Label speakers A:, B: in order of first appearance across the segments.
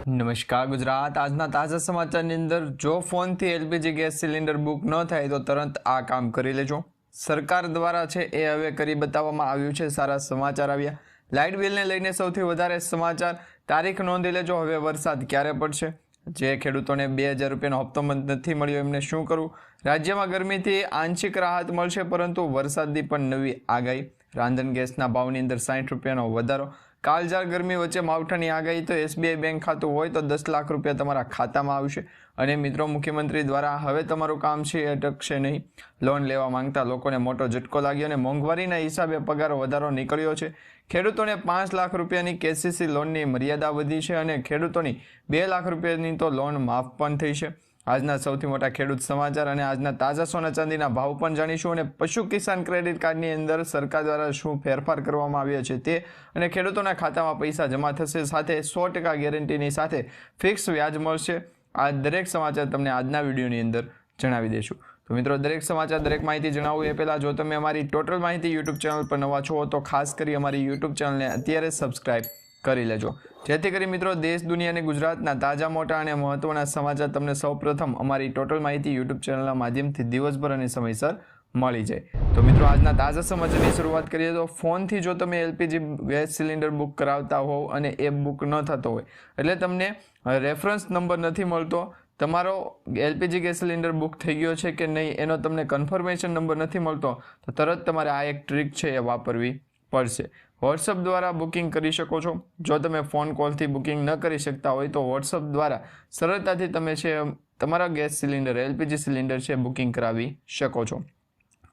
A: નમસ્કાર ગુજરાત। આજના તાજા સમાચારની અંદર જો ફોનથી એલપીજી ગેસ સિલિન્ડર બુક ન થાય તો તરત આ કામ કરી લેજો। સરકાર દ્વારા છે એ હવે કરી બતાવવામાં આવ્યું છે। સારા સમાચાર આવ્યા। લાઇટ બિલને લઈને સૌથી વધારે સમાચાર। તારીખ નોંધી લેજો। હવે વરસાદ ક્યારે પડશે? જે ખેડૂતોને 2000 રૂપિયાનો હપ્તો નથી મળ્યો એમને શું કરવું? રાજ્યમાં ગરમીથી આંશિક રાહત મળશે પરંતુ વરસાદની પણ નવી આગાહી। રાંધણ ગેસના ભાવની અંદર 60 રૂપિયાનો વધારો। કાળઝાળ ગરમી વચ્ચે માવઠાની આગાહી। તો એસબીઆઈ બેંક ખાતું હોય તો 10 લાખ રૂપિયા તમારા ખાતામાં આવશે। અને મિત્રો, મુખ્યમંત્રી દ્વારા હવે તમારું કામ છે એ અટકશે નહીં। લોન લેવા માંગતા લોકોને મોટો ઝટકો લાગ્યો અને મોંઘવારીના હિસાબે પગાર વધારો નીકળ્યો છે। ખેડૂતોને 5 લાખ રૂપિયાની કેસીસી લોનની મર્યાદા વધી છે અને ખેડૂતોની 2 લાખ રૂપિયાની તો લોન માફ પણ થઈ છે। આજના સૌથી મોટા ખેડૂત સમાચાર અને આજના તાજા સોના ચાંદીના ભાવ પણ જાણીશું અને પશુ કિસાન ક્રેડિટ કાર્ડની અંદર સરકાર દ્વારા શું ફેરફાર કરવામાં આવ્યા છે તે અને ખેડૂતોના ખાતામાં પૈસા જમા થશે, સાથે 100% ગેરંટીની સાથે ફિક્સ વ્યાજ મળશે। આ દરેક સમાચાર તમને આજના વિડીયોની અંદર જણાવી દઈશું। તો મિત્રો, દરેક સમાચાર, દરેક માહિતી જણાવું એ પહેલાં જો તમે અમારી ટોટલ માહિતી યુટ્યુબ ચેનલ પર નવા છો તો ખાસ કરી અમારી યુટ્યુબ ચેનલને અત્યારે સબસ્ક્રાઈબ કરી લેજો, જેથી કરી મિત્રો દેશ દુનિયા અને ગુજરાતના તાજા મોટા અને મહત્વના સમાચાર તમને સૌપ્રથમ અમારી ટોટલ માહિતી યુટ્યુબ ચેનલના માધ્યમથી દિવસભર અને સમયસર મળી જાય। તો મિત્રો, આજના તાજા સમાચારની શરૂઆત કરીએ તો ફોનથી જો તમે એલપીજી ગેસ સિલિન્ડર બુક કરાવતા હોવ અને એ બુક ન થતો હોય એટલે તમને રેફરન્સ નંબર નથી મળતો, તમારો એલપીજી ગેસ સિલિન્ડર બુક થઈ ગયો છે કે નહીં એનો તમને કન્ફર્મેશન નંબર નથી મળતો તો તરત તમારે આ એક ટ્રીક છે એ વાપરવી પડશે। વોટ્સઅપ દ્વારા બુકિંગ કરી શકો છો। જો તમે ફોન કોલથી બુકિંગ ન કરી શકતા હોય તો વોટ્સઅપ દ્વારા સરળતાથી તમે છે તમારા ગેસ સિલિન્ડર એલપીજી સિલિન્ડર છે બુકિંગ કરાવી શકો છો।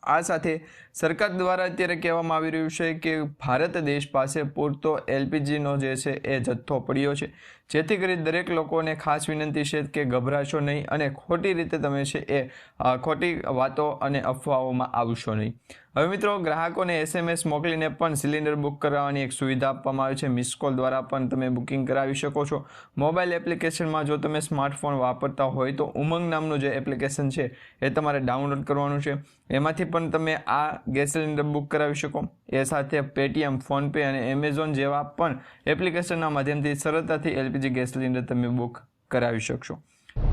A: આ સાથે સરકાર દ્વારા અત્યારે કહેવામાં આવી રહ્યું છે કે ભારત દેશ પાસે પૂરતો એલપીજીનો જે છે એ જથ્થો પડ્યો છે, જેથી કરી દરેક લોકોને ખાસ વિનંતી છે કે ગભરાશો નહીં અને ખોટી રીતે તમે છે એ ખોટી વાતો અને અફવાઓમાં આવશો નહીં। હવે મિત્રો, ગ્રાહકોને SMS મોકલીને પણ સિલિન્ડર બુક કરાવવાની એક સુવિધા આપવામાં આવી છે। મિસ કોલ દ્વારા પણ તમે બુકિંગ કરાવી શકો છો। મોબાઈલ એપ્લિકેશનમાં જો તમે સ્માર્ટફોન વાપરતા હોય તો ઉમંગ નામનું જે એપ્લિકેશન છે એ તમારે ડાઉનલોડ કરવાનું છે, એમાંથી પણ તમે આ ગેસ સિલિન્ડર બુક કરાવી શકો। એ સાથે પેટીએમ, ફોનપે અને એમેઝોન જેવા પણ એપ્લિકેશનના માધ્યમથી સરળતાથી એલપીજી ગેસ સિલિન્ડર તમે બુક કરાવી શકશો।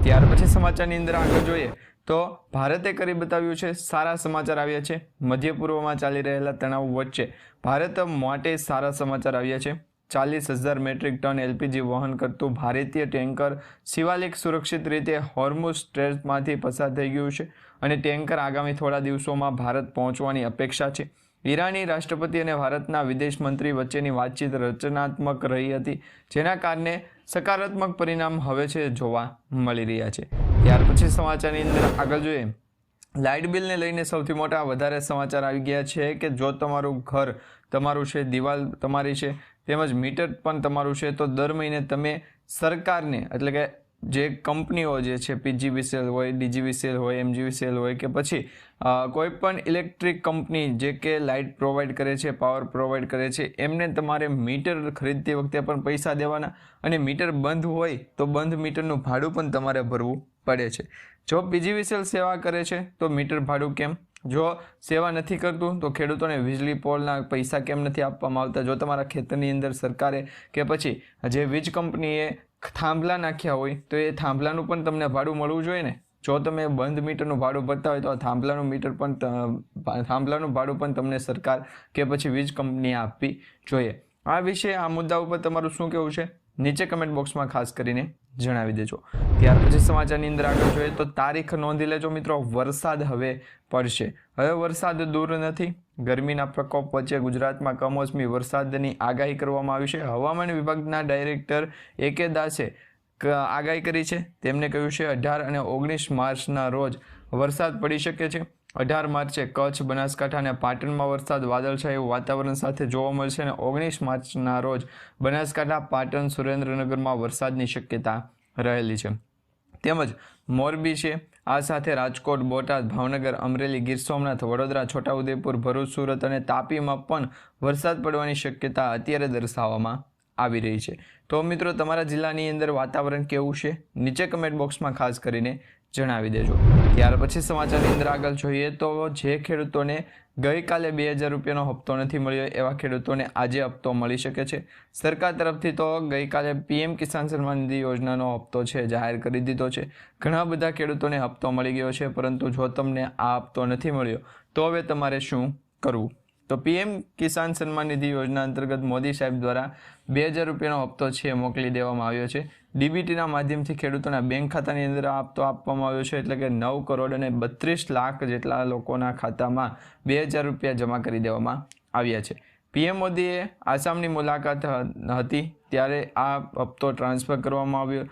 A: ત્યાર પછી સમાચારની અંદર આગળ જોઈએ તો ભારતે કરી બતાવ્યું છે। સારા સમાચાર આવ્યા છે। મધ્ય પૂર્વમાં ચાલી રહેલા તણાવ વચ્ચે ભારત માટે સારા સમાચાર આવ્યા છે। 40,000 મેટ્રિક ટન એલપીજી વહન કરતું ભારતીય ટેન્કર શિવાલિક સુરક્ષિત રીતે હોર્મુઝ સ્ટ્રેટમાંથી પસાર થઈ ગયું છે અને ટેન્કર આગામી થોડા દિવસોમાં ભારત પહોંચવાની અપેક્ષા છે। ઈરાની રાષ્ટ્રપતિ અને ભારતના વિદેશ મંત્રી વચ્ચેની વાતચીત રચનાત્મક રહી હતી, જેના કારણે સકારાત્મક પરિણામ હવે છે જોવા મળી રહ્યા છે। ત્યાર પછી સમાચારની અંદર આગળ જોઈએ, લાઇટ બિલને લઈને સૌથી મોટા વધારે સમાચાર આવી ગયા છે કે જો તમારું ઘર તમારું છે, દિવાલ તમારી છે, તેમજ મીટર પણ તમારું છે તો દર મહિને તમે સરકારને એટલે કે જે કંપનીઓ જે છે પીજીવીસીએલ હોય, ડીજીવીસીએલ હોય, એમજીવીસીએલ હોય કે પછી કોઈ પણ ઇલેક્ટ્રિક કંપની જે કે લાઇટ પ્રોવાઈડ કરે છે, પાવર પ્રોવાઈડ કરે છે, એમને તમારે મીટર ખરીદતી વખતે પણ પૈસા દેવાના અને મીટર બંધ હોય તો બંધ મીટરનું ભાડું પણ તમારે ભરવું પડે છે। જો પીજીવીસીએલ સેવા કરે છે તો મીટર ભાડું કેમ? જો સેવા નથી કરતું તો ખેડૂતોને વીજળી પોલના પૈસા કેમ નથી આપવામાં આવતા? જો તમારા ખેતરની અંદર સરકારે કે પછી જે વીજ કંપનીએ થાંભલા નાખ્યા હોય તો એ થાંભલાનું પણ તમને ભાડું મળવું જોઈએ ને। જો તમે બંધ મીટરનું ભાડું ભરતા હોય તો થાંભલાનું ભાડું પણ તમને સરકાર કે પછી વીજ કંપનીએ આપવી જોઈએ। આ વિશે, આ મુદ્દા ઉપર તમારું શું કહેવું છે નીચે કમેન્ટ બોક્સમાં ખાસ કરીને જણાવી દેજો। ત્યાર પછી સમાચારની અંદર આગળ જોઈએ તો તારીખ નોંધી લેજો મિત્રો, વરસાદ હવે પડશે। હવે વરસાદ દૂર નથી। ગરમીના પ્રકોપ વચ્ચે ગુજરાતમાં કમોસમી વરસાદની આગાહી કરવામાં આવી છે। હવામાન વિભાગના ડાયરેક્ટર AK દાસે આગાહી કરી છે। તેમણે કહ્યું છે 18 અને 19 માર્ચના રોજ વરસાદ પડી શકે છે। 18 માર્ચે કચ્છ, બનાસકાંઠા અને પાટણમાં વરસાદ વાદળછાયું વાતાવરણ સાથે જોવા મળશે અને 19 માર્ચના રોજ બનાસકાંઠા, પાટણ, સુરેન્દ્રનગરમાં વરસાદની શક્યતા રહેલી છે। તેમજ મોરબી છે, આ સાથે રાજકોટ, બોટાદ, ભાવનગર, અમરેલી, ગીર સોમનાથ, વડોદરા, છોટાઉદેપુર, ભરૂચ, સુરત અને તાપીમાં પણ વરસાદ પડવાની શક્યતા અત્યારે દર્શાવવામાં આવી રહી છે। તો મિત્રો, તમારા જિલ્લાની અંદર વાતાવરણ કેવું છે નીચે કમેન્ટ બોક્સમાં ખાસ કરીને જણાવી દેજો। ત્યાર પછી સમાચારની અંદર આગળ જોઈએ તો જે ખેડૂતોને ગઈકાલે 2000 રૂપિયાનો હપ્તો નથી મળ્યો એવા ખેડૂતોને આજે હપ્તો મળી શકે છે। સરકાર તરફથી તો ગઈકાલે પીએમ કિસાન સન્માન નિધિ યોજનાનો હપ્તો છે જાહેર કરી દીધો છે। ઘણા બધા ખેડૂતોને હપ્તો મળી ગયો છે, પરંતુ જો તમને આ હપ્તો નથી મળ્યો તો હવે તમારે શું કરવું? તો પીએમ કિસાન સન્માન નિધિ યોજના અંતર્ગત મોદી સાહેબ દ્વારા 2000 રૂપિયાનો હપ્તો છે મોકલી દેવામાં આવ્યો છે। ડીબીટીના માધ્યમથી ખેડૂતોના બેંક ખાતાની અંદર આ હપ્તો આપવામાં આવ્યો છે, એટલે કે 9 કરોડ અને 32 લાખ જેટલા લોકોના ખાતામાં 2000 રૂપિયા જમા કરી દેવામાં આવ્યા છે। પીએમ મોદીએ આસામની મુલાકાત હતી ત્યારે આ હપ્તો ટ્રાન્સફર કરવામાં આવ્યો,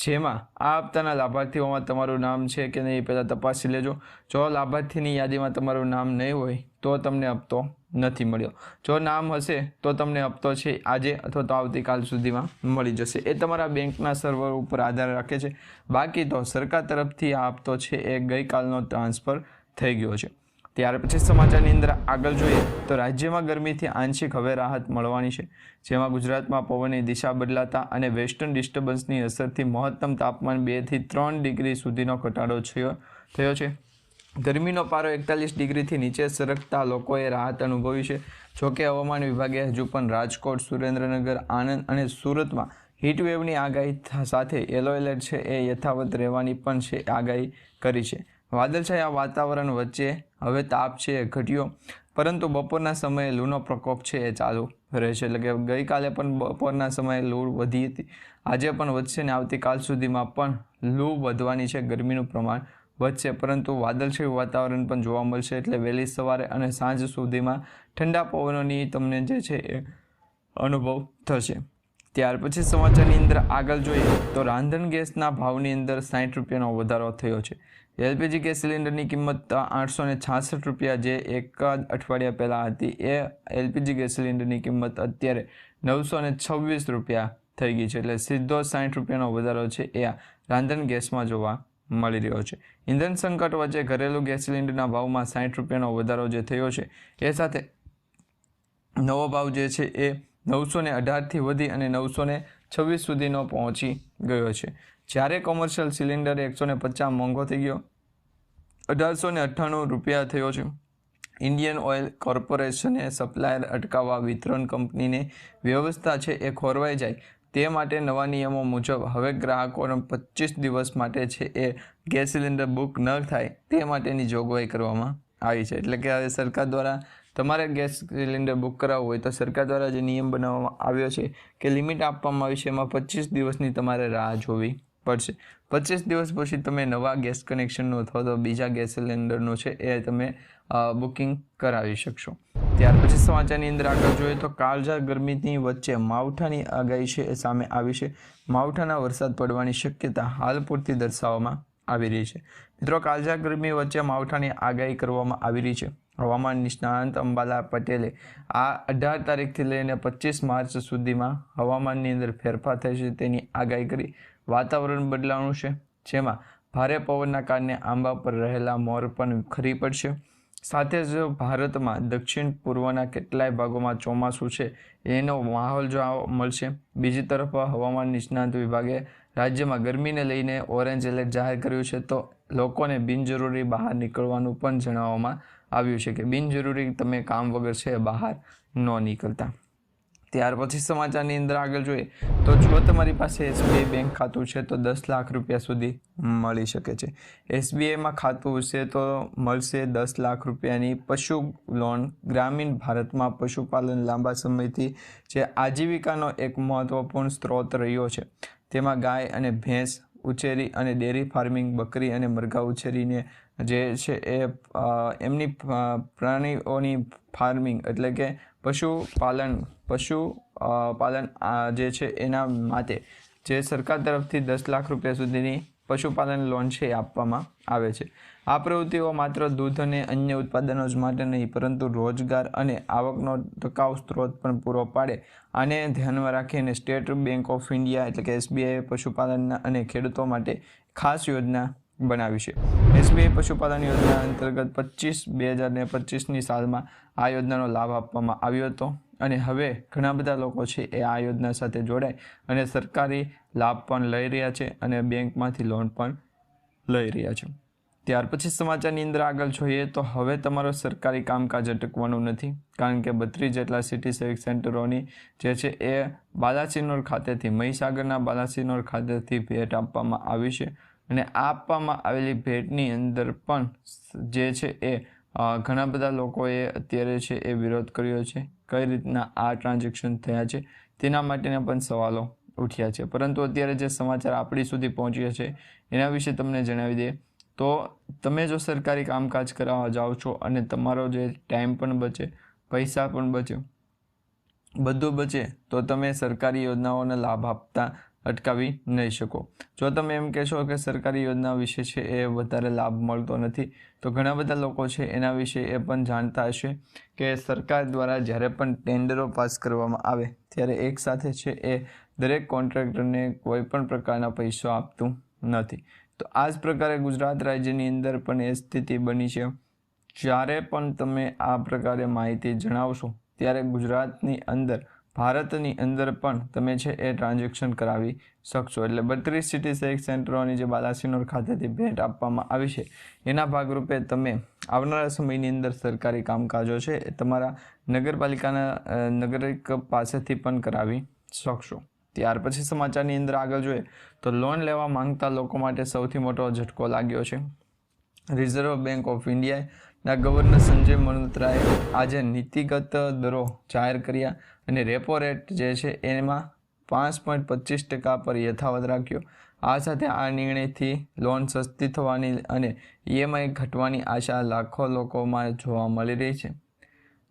A: જેમાં આ હપ્તાના લાભાર્થીઓમાં તમારું નામ છે કે નહીં પહેલાં તપાસી લેજો। જો લાભાર્થીની યાદીમાં તમારું નામ નહીં હોય તો તમને હપ્તો નથી મળ્યો। જો નામ હશે તો તમને હપ્તો છે આજે અથવા તો આવતીકાલ સુધીમાં મળી જશે। એ તમારા બેંકના સર્વર ઉપર આધાર રાખે છે। બાકી તો સરકાર તરફથી આ હપ્તો છે એ ગઈકાલનો ટ્રાન્સફર થઈ ગયો છે। ત્યાર પછી સમાચારની અંદર આગળ જોઈએ તો રાજ્યમાં ગરમીથી આંશિક હવે રાહત મળવાની છે, જેમાં ગુજરાતમાં પવનની દિશા બદલાતા અને વેસ્ટર્ન ડિસ્ટર્બન્સની અસરથી મહત્તમ તાપમાન 2 થી 3 ડિગ્રી સુધીનો ઘટાડો થયો છે। ગરમીનો પારો 41 ડિગ્રીથી નીચે સરકતા લોકોએ રાહત અનુભવી છે। જોકે હવામાન વિભાગે હજુ પણ રાજકોટ, સુરેન્દ્રનગર, આણંદ અને સુરતમાં હીટવેવની આગાહી સાથે યલો એલર્ટ છે એ યથાવત રહેવાની પણ છે આગાહી કરી છે। વાદળછાયા વાતાવરણ વચ્ચે હવે તાપ છે એ ઘટ્યો, પરંતુ બપોરના સમયે લૂનો પ્રકોપ છે એ ચાલુ રહેશે। એટલે કે ગઈકાલે પણ બપોરના સમયે લૂ વધી હતી, આજે પણ વધશે ને આવતીકાલ સુધીમાં પણ લૂ વધવાની છે, ગરમીનું પ્રમાણ વધશે, પરંતુ વાદળછાયું વાતાવરણ પણ જોવા મળશે। એટલે વહેલી સવારે અને સાંજ સુધીમાં ઠંડા પવનોની તમને જે છે એ અનુભવ થશે। ત્યાર પછી સમાચારની અંદર આગળ જોઈએ તો રાંધણ ગેસના ભાવની અંદર 60 રૂપિયાનો વધારો થયો છે। એલપીજી ગેસ સિલિન્ડરની કિંમત 866 રૂપિયા જે એક અઠવાડિયા પહેલાં હતી, એ એલપીજી ગેસ સિલિન્ડરની કિંમત અત્યારે 926 રૂપિયા થઈ ગઈ છે। એટલે સીધો 60 રૂપિયાનો વધારો છે એ રાંધણ ગેસમાં જોવા મળી રહ્યો છે। ઇંધણ સંકટ વચ્ચે ઘરેલું ગેસ સિલિન્ડરના ભાવમાં 60 રૂપિયાનો વધારો જે થયો છે એ સાથે નવો ભાવ જે છે એ 918થી વધી અને 926 સુધીનો પહોંચી ગયો છે। જ્યારે કોમર્શિયલ સિલિન્ડર 150 મોંઘો થઈ ગયો, 1898 રૂપિયા થયો છે। ઇન્ડિયન ઓઇલ કોર્પોરેશને સપ્લાયર અટકાવવા વિતરણ કંપનીને વ્યવસ્થા છે એ ખોરવાઈ જાય તે માટે નવા નિયમો મુજબ હવે ગ્રાહકોને 25 દિવસ માટે છે એ ગેસ સિલિન્ડર બુક ન થાય તે માટેની જોગવાઈ કરવામાં આવી છે। એટલે કે હવે સરકાર દ્વારા તમારે ગેસ સિલિન્ડર બુક કરાવવું હોય તો સરકાર દ્વારા જે નિયમ બનાવવામાં આવ્યો છે કે લિમિટ આપવામાં આવી છે, એમાં 25 દિવસની તમારે રાહ જોવી પડશે। 25 દિવસ પછી તમે નવા ગેસ કનેક્શનનું અથવા તો બીજા ગેસ સિલિન્ડરનું છે એ તમે બુકિંગ કરાવી શકશો। ત્યાર પછી સમાચારની અંદર આગળ જોઈએ તો કાળઝાળ ગરમીની વચ્ચે માવઠાની આગાહી છે એ સામે આવી છે। માવઠાના વરસાદ પડવાની શક્યતા હાલ પૂરતી દર્શાવવામાં આવી રહી છે। મિત્રો, કાળઝાળ ગરમી વચ્ચે માવઠાની આગાહી કરવામાં આવી રહી છે। હવામાન નિષ્ણાંત અંબાલા પટેલે આ 18 તારીખથી લઈને 25 માર્ચ સુધીમાં હવામાનની અંદર ફેરફાર થશે તેની આગાહી કરી। વાતાવરણ બદલાવાનું છે, જેમાં ભારે પવનના કારણે આંબા પર રહેલા મોર પણ ખરી પડશે। સાથે જ ભારતમાં દક્ષિણ પૂર્વના કેટલાય ભાગોમાં ચોમાસું છે એનો માહોલ જોવા મળશે। બીજી તરફ હવામાન નિષ્ણાંત વિભાગે રાજ્યમાં ગરમીને લઈને ઓરેન્જ એલર્ટ જાહેર કર્યું છે, તો લોકોને બિનજરૂરી બહાર નીકળવાનું પણ જણાવવામાં આવ્યું છે કે બિનજરૂરી તમે કામ વગર છે બહાર ન નીકળતા। ત્યાર પછી સમાચારની અંદર આગળ જોઈએ તો જો તમારી પાસે એસબીઆઈ બેંક ખાતું છે તો 10 લાખ રૂપિયા સુધી મળી શકે છે। એસબીઆઈમાં ખાતું હશે તો મળશે 10 લાખ રૂપિયાની પશુ લોન। ગ્રામીણ ભારતમાં પશુપાલન લાંબા સમયથી જે આજીવિકાનો એક મહત્વપૂર્ણ સ્ત્રોત રહ્યો છે, તેમાં ગાય અને ભેંસ ઉછેરી અને ડેરી ફાર્મિંગ, બકરી અને મરઘા ઉછેરીને જે છે એ એમની પ્રાણીઓની ફાર્મિંગ એટલે કે પશુપાલન જે છે એના માટે જે સરકાર તરફથી 10 લાખ રૂપિયા સુધીની પશુપાલન લોન છે એ આપવામાં આવે છે। આ પ્રવૃત્તિઓ માત્ર દૂધ અને અન્ય ઉત્પાદનો જ માટે નહીં, પરંતુ રોજગાર અને આવકનો ટકાઉ સ્ત્રોત પણ પૂરો પાડે। આને ધ્યાનમાં રાખીને સ્ટેટ બેંક ઓફ ઇન્ડિયા એટલે કે એસબીઆઈ પશુપાલનના અને ખેડૂતો માટે ખાસ યોજના બનાવી છે। એસબીઆઈ પશુપાલન યોજના અંતર્ગત 2025ની સાલમાં આ યોજનાનો લાભ આપવામાં આવ્યો હતો અને હવે ઘણા બધા લોકો છે એ આ યોજના સાથે જોડાય અને સરકારી લાભ પણ લઈ રહ્યા છે અને બેંકમાંથી લોન પણ લઈ રહ્યા છે। ત્યાર પછી સમાચારની અંદર આગળ જોઈએ તો હવે તમારો સરકારી કામકાજ અટકવાનું નથી, કારણ કે 32 જેટલા સિટી સેવિક સેન્ટરોની જે છે એ બાલાસિનોર ખાતેથી મહીસાગરના બાલાસિનોર ખાતેથી ભેટ આપવામાં આવી છે અને આ આપવામાં આવેલી ભેટની અંદર પણ જે છે એ ઘણા બધા લોકોએ અત્યારે છે એ વિરોધ કર્યો છે। કઈ રીતના આ ટ્રાન્ઝેક્શન થયા છે તેના માટેના પણ સવાલો ઉઠ્યા છે, પરંતુ અત્યારે જે સમાચાર આપણી સુધી પહોંચ્યા છે એના વિશે તમને જણાવી દઈએ તો તમે જો સરકારી કામકાજ કરાવવા જાઓ છો અને તમારો જે ટાઈમ પણ બચે, પૈસા પણ બચે, બધું બચે, તો તમે સરકારી યોજનાઓને લાભ આપતા અટકાવી નહીં શકો। જો તમે એમ કહેશો કે સરકારી યોજના વિશે છે એ વધારે લાભ મળતો નથી, તો ઘણા બધા લોકો છે એના વિશે એ પણ જાણતા હશે કે સરકાર દ્વારા જ્યારે પણ ટેન્ડરો પાસ કરવામાં આવે ત્યારે એકસાથે છે એ દરેક કોન્ટ્રાક્ટરને કોઈ પણ પ્રકારના પૈસો આપતું નથી। તો આ જ પ્રકારે ગુજરાત રાજ્યની અંદર પણ એ સ્થિતિ બની છે। જ્યારે પણ તમે આ પ્રકારે માહિતી જણાવશો ત્યારે ગુજરાતની અંદર, ભારતની અંદર પણ તમે છે એ ટ્રાન્ઝેક્શન કરાવી શકશો। એટલે 32 સિટી સેવિક સેન્ટરોની જે બાલાસિનોર ખાતેથી ભેટ આપવામાં આવી છે એના ભાગરૂપે તમે આવનારા સમયની અંદર સરકારી કામકાજો છે એ તમારા નગરપાલિકાના નાગરિક પાસેથી પણ કરાવી શકશો। ત્યાર પછી સમાચારની અંદર આગળ જોઈએ તો લોન લેવા માંગતા લોકો માટે સૌથી મોટો ઝટકો લાગ્યો છે। રિઝર્વ બેંક ઓફ ઇન્ડિયાના ગવર્નર સંજય મલ્હોત્રાએ આજે નીતિગત દરો જાહેર કર્યા અને રેપો રેટ જે છે એમાં 5.25% પર યથાવત રાખ્યો। આ સાથે આ નિર્ણયથી લોન સસ્તી થવાની અને EMI ઘટવાની આશા લાખો લોકોમાં જોવા મળી રહી છે।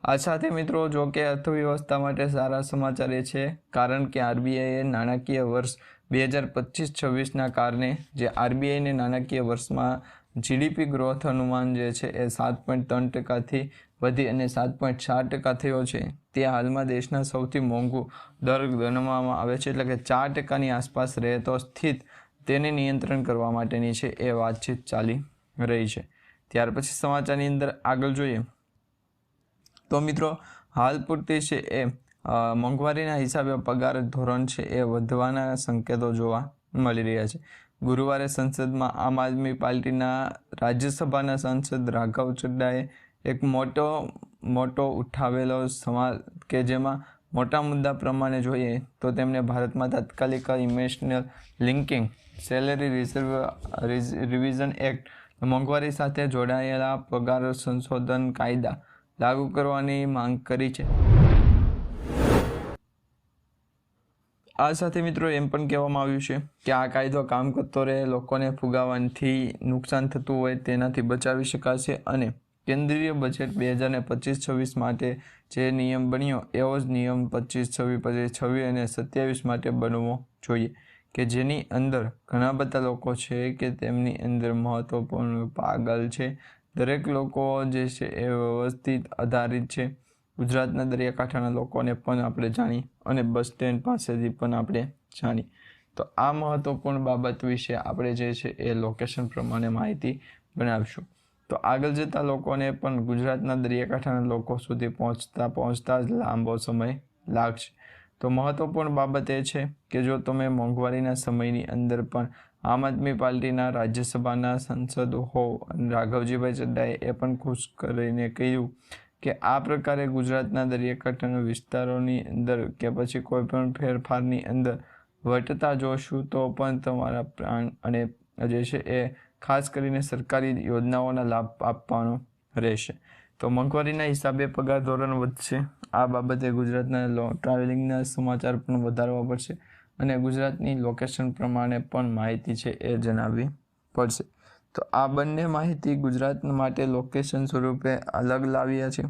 A: આ સાથે મિત્રો જો કે અર્થવ્યવસ્થા માટે સારા સમાચાર એ છે, કારણ કે RBIએ નાણાકીય વર્ષ 2025-26ના કારણે જે RBIને નાણાકીય વર્ષમાં GDP ગ્રોથ અનુમાન જે છે એ 7.3%થી વધી અને 7.4% થયો છે। તે હાલમાં દેશના સૌથી મોંઘું દર ગણવામાં આવે છે, એટલે કે 4%ની આસપાસ રહેતો સ્થિત તેને નિયંત્રણ કરવા માટેની છે એ વાતચીત ચાલી રહી છે। ત્યાર પછી સમાચારની અંદર આગળ જોઈએ તો મિત્રો હાલ પૂરતી છે એ મોંઘવારીના હિસાબે પગાર ધોરણ છે એ વધવાના સંકેતો જોવા મળી રહ્યા છે। ગુરુવારે સંસદમાં આમ આદમી પાર્ટીના રાજ્યસભાના સાંસદ રાઘવ ચડ્ડાએ એક મોટો ઉઠાવેલો સવાલ કે જેમાં મોટા મુદ્દા પ્રમાણે જોઈએ તો તેમણે ભારતમાં તાત્કાલિક emotional linking salary revision act, મોંઘવારી સાથે જોડાયેલા પગાર સંશોધન કાયદા લાગુ કરવાની માંગ કરી છે। આ સાથે મિત્રો એમ પણ કહેવામાં આવ્યું છે કે આ કાયદો કામ કરતો રહે, લોકોને ફુગાવાથી નુકસાન થતું હોય તેનાથી બચાવી શકાશે અને કેન્દ્રીય બજેટ 2025-26 માટે જે નિયમ બન્યો એવો જ નિયમ 25-26 અને 27 માટે બનવો જોઈએ, કે જેની અંદર ઘણા બધા લોકો છે કે તેમની અંદર મહત્વપૂર્ણ પાગલ છે। દરેક લોકો જે છે એ વ્યવસ્થિત આધારિત છે। ગુજરાતના દરિયાકાંઠાના લોકોને પણ આપણે જાણી અને બસ સ્ટેન્ડ પાસેથી પણ આપણે જાણી, તો આ મહત્વપૂર્ણ બાબત વિશે આપણે જે છે એ લોકેશન પ્રમાણે માહિતી બનાવીશું। તો આગળ જતા લોકોને પણ ગુજરાતના દરિયાકાંઠાના લોકો સુધી પહોંચતા જ લાંબો સમય લાગશે। તો મહત્વપૂર્ણ બાબત એ છે કે જો તમે મોંઘવારીના સમયની અંદર પણ આમ આદમી પાર્ટીના રાજ્યસભાના સાંસદ હો, રાઘવજીભાઈ ચડ્ડાએ એ પણ ખુશ કરીને કહ્યું કે આ પ્રકારે ગુજરાતના દરિયાકાંઠાના વિસ્તારોની અંદર કે પછી કોઈ પણ ફેરફારની અંદર વધતા જોશું તો પણ તમારા પ્રાણ અને જે છે એ ખાસ કરીને સરકારી યોજનાઓના લાભ આપવાનો રહેશે। તો મોંઘવારીના હિસાબે પગાર ધોરણ વધશે, આ બાબતે ગુજરાતના ટ્રાવેલિંગના સમાચાર પણ વધારવા પડશે અને ગુજરાતની લોકેશન પ્રમાણે પણ માહિતી છે એ જણાવવી પડશે। તો આ બંને માહિતી ગુજરાત માટે લોકેશન સ્વરૂપે અલગ લાવ્યા છે।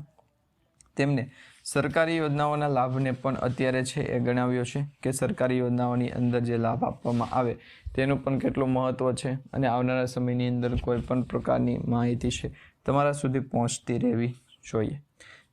A: તેમને સરકારી યોજનાઓના લાભને પણ અત્યારે છે એ ગણાવ્યો છે કે સરકારી યોજનાઓની અંદર જે લાભ આપવામાં આવે તેનું પણ કેટલું મહત્ત્વ છે અને આવનારા સમયની અંદર કોઈ પણ પ્રકારની માહિતી છે તમારા સુધી પહોંચતી રહેવી જોઈએ।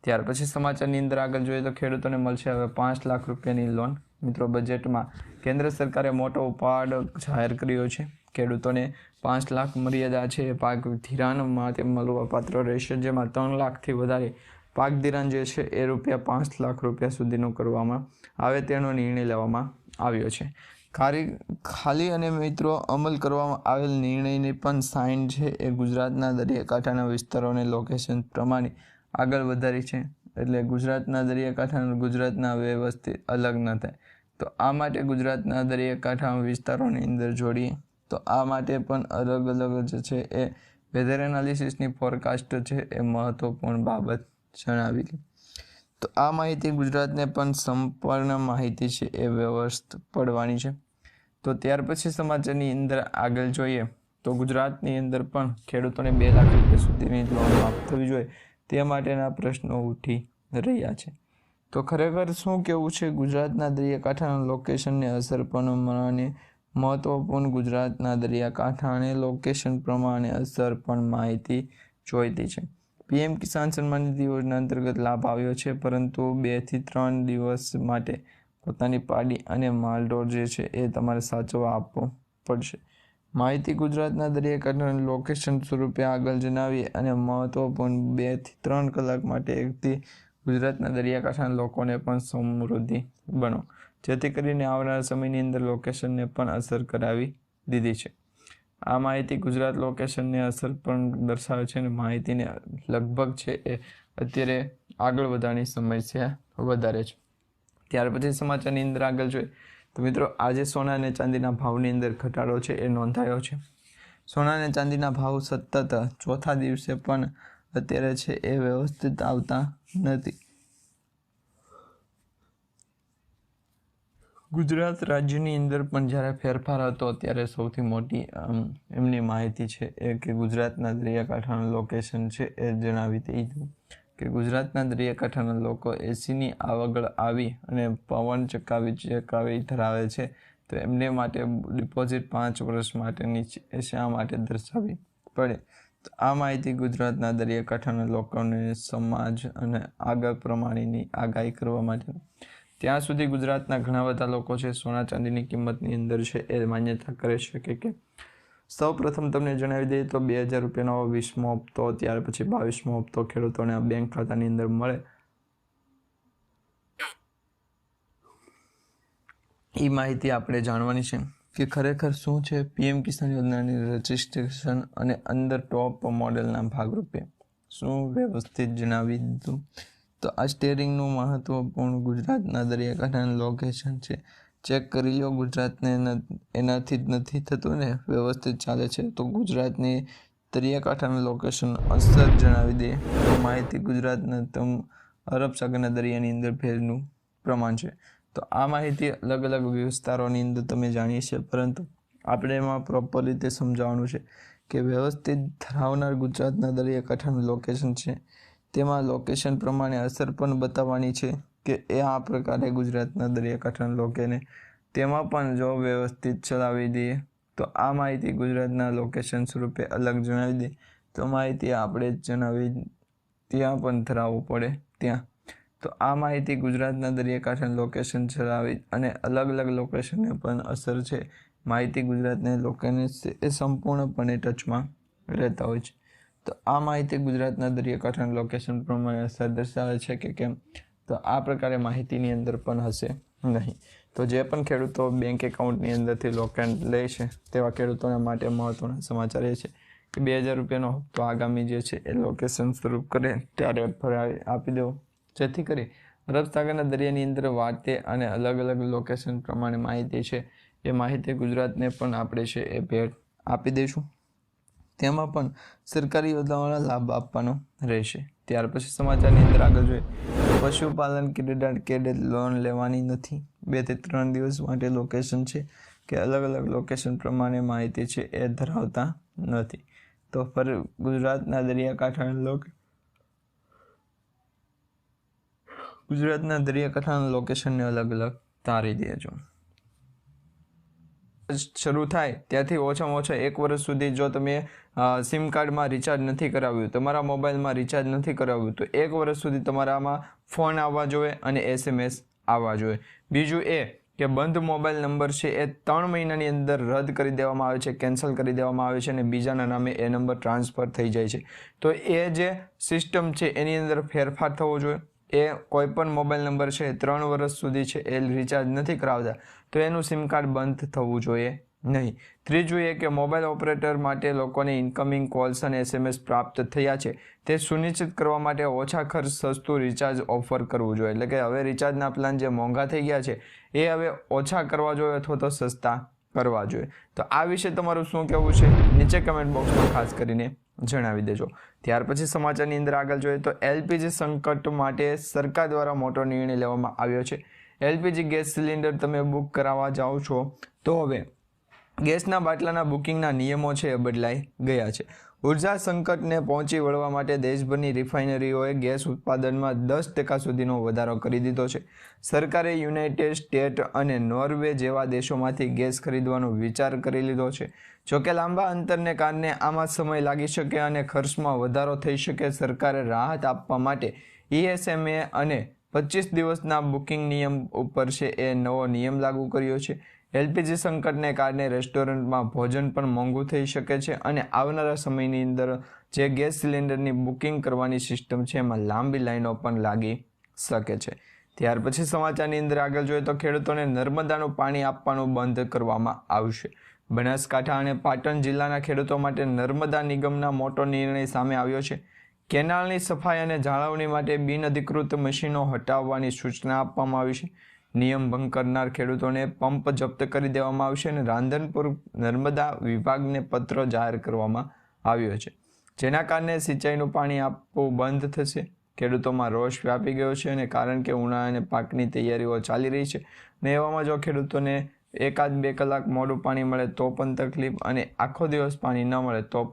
A: ત્યાર પછી સમાચારની અંદર આગળ જોઈએ તો ખેડૂતોને મળશે હવે 5 લાખ રૂપિયાની લોન। મિત્રો બજેટમાં કેન્દ્ર સરકારે મોટો ઉપાડ જાહેર કર્યો છે। ખેડૂતોને 5 લાખ મર્યાદા છે એ પાક ધિરાણ માટે મળવાપાત્ર રહેશે, જેમાં 3 લાખથી વધારે પાક ધિરાણ જે છે એ ₹5 લાખ સુધીનું કરવામાં આવે તેનો નિર્ણય લેવામાં આવ્યો છે। ખાલી અને મિત્રો અમલ કરવામાં આવેલ નિર્ણયની પણ સાઇન છે એ ગુજરાતના દરિયાકાંઠાના વિસ્તારોને લોકેશન પ્રમાણે આગળ વધારી છે. એટલે ગુજરાતના દરિયાકાંઠા ગુજરાતના વ્યવસ્થિત અલગ ન થાય. તો આ માટે ગુજરાતના દરિયાકાંઠા વિસ્તારોની અંદર જોડીએ તો આ માટે પણ અલગ અલગ જે છે એ વેધર એનાલિસિસની ફોરકાસ્ટ છે એ મહત્વપૂર્ણ બાબત જણાવી. તો આ માહિતી ગુજરાતને પણ સંપૂર્ણ માહિતી છે એ વ્યવસ્થિત પડવાની છે. તો ત્યાર પછી સમાચારની અંદર આગળ જોઈએ તો ગુજરાતની અંદર પણ ખેડૂતોને 2 લાખ રૂપિયા સુધીની લોન માફ થવી જોઈએ તે માટેના પ્રશ્નો ઉઠી રહ્યા છે. તો ખરેખર શું કહેવું છે? ગુજરાતના દરિયાકાંઠાના લોકેશનને અસર પ્રમાણે મહત્વપૂર્ણ ગુજરાતના દરિયાકાંઠાને લોકેશન પ્રમાણે અસર પણ માહિતી જોઈતી છે. પીએમ કિસાન સન્માન નિધિ યોજના અંતર્ગત લાભ આવ્યો છે, પરંતુ 2 થી 3 દિવસ માટે પોતાની પાડી અને માલઢોર જે છે એ તમારે સાચવવા આપવો પડશે. માહિતી ગુજરાતના દરિયાકાંઠાના લોકેશન સ્વરૂપે આગળ જણાવીએ અને મહત્વપૂર્ણ 2 થી 3 કલાક માટે એકથી ગુજરાતના દરિયાકાંઠાના લોકોને પણ સમૃદ્ધિ બનો, જેથી કરીને આવનારા સમયની અંદર લોકેશનને પણ અસર કરાવી દીધી છે. આ માહિતી ગુજરાત લોકેશનને અસર પણ દર્શાવે છે અને માહિતીને લગભગ છે એ અત્યારે આગળ વધવાની સમસ્યા વધારે છે. ત્યાર પછી સમાચારની અંદર આગળ જોઈએ તો મિત્રો આજે સોના અને ચાંદીના ભાવની અંદર ઘટાડો છે એ નોંધાયો છે. સોના અને ચાંદીના ભાવ સતત ચોથા દિવસે પણ અત્યારે છે એ વ્યવસ્થિત આવતા નથી. ગુજરાત રાજ્યની અંદર પણ જ્યારે ફેરફાર હતો ત્યારે સૌથી મોટી એમની માહિતી છે એ કે ગુજરાતના દરિયાકાંઠાનું લોકેશન છે એ જણાવી દીધું કે ગુજરાતના દરિયાકાંઠાના લોકો એસીની આગળ આવી અને પવન ચકાવી ધરાવે છે તો એમને માટે ડિપોઝિટ 5 વર્ષ માટેની છે શા માટે દર્શાવવી પડે. તો આ માહિતી ગુજરાતના દરિયાકાંઠાના લોકોને સમાજ અને આગળ પ્રમાણેની આગાહી કરવા માટે. ત્યાં સુધી ગુજરાતના ઘણા બધા લોકો છે સોના ચાંદીની કિંમતની અંદર છે એ માન્યતા કરે છે કે સૌ પ્રથમ તમને જણાવી દઈએ તો 2000 રૂપિયાનો 20મો હપ્તો, ત્યાર પછી 22મો હપ્તો ખેડૂતોને આ બેંક ખાતાની અંદર મળે. એ માહિતી આપણે જાણવાની છે કે ખરેખર શું છે. પીએમ કિસાન યોજનાની રજિસ્ટ્રેશન અને અંદર ટોપ મોડેલના ભાગરૂપે શું વ્યવસ્થિત જણાવી દીધું. તો આ સ્ટેરિંગનું મહત્વપૂર્ણ ગુજરાતના દરિયાકાંઠાનું લોકેશન છે ચેક કરી લો. ગુજરાતને એનાથી જ નથી થતું ને વ્યવસ્થિત ચાલે છે તો ગુજરાતની દરિયાકાંઠાનું લોકેશન અસર જણાવી દે તો માહિતી ગુજરાતના અરબ સાગરના દરિયાની અંદર ભેજનું પ્રમાણ છે. તો આ માહિતી અલગ અલગ વિસ્તારોની અંદર તમે જાણીએ છીએ, પરંતુ આપણે એમાં પ્રોપર રીતે સમજાવવાનું છે કે વ્યવસ્થિત ધરાવનાર ગુજરાતના દરિયાકાંઠાનું લોકેશન છે તેમાં લોકેશન પ્રમાણે અસર પણ બતાવવાની છે કે એ આ પ્રકારે ગુજરાતના દરિયાકાંઠાના લોકોને તેમાં પણ જો વ્યવસ્થિત ચલાવી દઈએ તો આ માહિતી ગુજરાતના લોકેશન સ્વરૂપે અલગ જણાવી દે તો માહિતી આપણે જ જણાવી ત્યાં પણ ધરાવવું પડે ત્યાં. તો આ માહિતી ગુજરાતના દરિયાકાંઠાના લોકેશન ચલાવી અને અલગ અલગ લોકેશનને પણ અસર છે માહિતી ગુજરાતના લોકોને એ સંપૂર્ણપણે ટચમાં રહેતા હોય છે. તો આ માહિતી ગુજરાતના દરિયાકાંઠાના લોકેશન પ્રમાણે અસર દર્શાવે છે કે કેમ, તો આ પ્રકારે માહિતીની અંદર પણ હશે નહીં. તો જે પણ ખેડૂતો બેંક એકાઉન્ટની અંદરથી લોકન લે છે તેવા ખેડૂતોના માટે મહત્વના સમાચાર એ છે કે 2000 રૂપિયાનો હપ્તો આગામી જે છે એ લોકેશન સ્વરૂપ કરે ત્યારે આપી દેવો, જેથી કરી અરબ સાગરના દરિયાની અંદર વાતે અને અલગ અલગ લોકેશન પ્રમાણે માહિતી છે એ માહિતી ગુજરાતને પણ આપણે છે એ ભેટ આપી દઈશું. તેમાં પણ સરકારી યોજનાઓના લાભ આપવાનો રહેશે. ત્યાર પછી સમાચારની અંદર આગળ જોઈએ પશુપાલન ક્રેડિટ લોન લેવાની નથી. 2 થી 3 દિવસ માટે લોકેશન છે કે અલગ અલગ લોકેશન પ્રમાણે માહિતી છે એ ધરાવતા નથી. તો ગુજરાતના દરિયાકાંઠાના લોકેશનને અલગ અલગ તારી દેજો. શરૂ થાય ત્યાંથી ઓછામાં ઓછા 1 વર્ષ સુધી જો તમે સિમ કાર્ડમાં રિચાર્જ નથી કરાવ્યું, તમારા મોબાઈલમાં રિચાર્જ નથી કરાવ્યું, તો 1 વર્ષ સુધી તમારામાં ફોન આવવા જોઈએ અને SMS આવવા જોઈએ. બીજું એ કે બંધ મોબાઈલ નંબર છે એ 3 મહિનાની અંદર રદ કરી દેવામાં આવે છે, કેન્સલ કરી દેવામાં આવે છે અને બીજાના નામે એ નંબર ટ્રાન્સફર થઈ જાય છે. તો એ જે સિસ્ટમ છે એની અંદર ફેરફાર થવો જોઈએ. એ કોઈ પણ મોબાઈલ નંબર છે 3 વર્ષ સુધી છે એ રિચાર્જ નથી કરાવતા તો એનું સિમ કાર્ડ બંધ થવું જોઈએ નહીં. ત્રીજું એ કે મોબાઈલ ઓપરેટર માટે લોકોને ઇન્કમિંગ કોલ્સ અને SMS પ્રાપ્ત થયા છે તે સુનિશ્ચિત કરવા માટે ઓછા ખર્ચ સસ્તું રિચાર્જ ઓફર કરવું જોઈએ. એટલે કે હવે રિચાર્જના પ્લાન જે મોંઘા થઈ ગયા છે એ હવે ઓછા કરવા જોઈએ અથવા તો સસ્તા કરવા જોઈએ. તો આ વિશે તમારું શું કહેવું છે નીચે કમેન્ટ બોક્સમાં ખાસ કરીને જણાવી દેજો. ત્યાર પછી સમાચારની અંદર આગળ જોઈએ તો LPG સંકટ માટે સરકાર દ્વારા મોટો નિર્ણય લેવામાં આવ્યો છે. LPG ગેસ સિલિન્ડર તમે બુક કરાવવા જાઓ છો તો હવે ગેસના બાટલાના બુકિંગના નિયમો છે એ બદલાઈ ગયા છે. ઉર્જા સંકટને પહોંચી વળવા માટે દેશભરની રિફાઇનરીઓએ ગેસ ઉત્પાદનમાં 10% સુધીનો વધારો કરી દીધો છે. સરકારે યુનાઇટેડ સ્ટેટ અને નોર્વે જેવા દેશોમાંથી ગેસ ખરીદવાનો વિચાર કરી લીધો છે. જોકે લાંબા અંતરને કારણે આમાં સમય લાગી શકે અને ખર્ચમાં વધારો થઈ શકે. સરકારે રાહત આપવા માટે ESMA અને 25 દિવસના બુકિંગ નિયમ ઉપર છે એ નવો નિયમ લાગુ કર્યો છે. LPG સંકટને કારણે રેસ્ટોરન્ટમાં ભોજન પણ મોંઘું થઈ શકે છે અને આવનારા સમયની અંદર જે ગેસ સિલિન્ડરની બુકિંગ કરવાની સિસ્ટમ છે એમાં લાંબી લાઈનો પણ લાગી શકે છે. ત્યાર પછી સમાચારની અંદર આગળ જોઈએ તો ખેડૂતોને નર્મદાનું પાણી આપવાનું બંધ કરવામાં આવશે. બનાસકાંઠા અને પાટણ જિલ્લાના ખેડૂતો માટે નર્મદા નિગમના મોટો નિર્ણય સામે આવ્યો છે. કેનાલની સફાઈ અને જાળવણી માટે બિનઅધિકૃત મશીનો હટાવવાની સૂચના આપવામાં આવી છે. નિયમ ભંગ કરનાર ખેડૂતોને પંપ જપ્ત કરી દેવામાં આવશે અને રાંધનપુર નર્મદા વિભાગને પત્ર જાહેર કરવામાં આવ્યો છે, જેના કારણે સિંચાઈનું પાણી આપવું બંધ થશે. ખેડૂતોમાં રોષ વ્યાપી ગયો છે અને કારણ કે ઉનાળાના પાકની તૈયારીઓ ચાલી રહી છે ને એવામાં જો ખેડૂતોને 1-2 કલાક મોડું પાણી મળે તો પણ તકલીફ અને આખો દિવસ પાણી ન મળે તો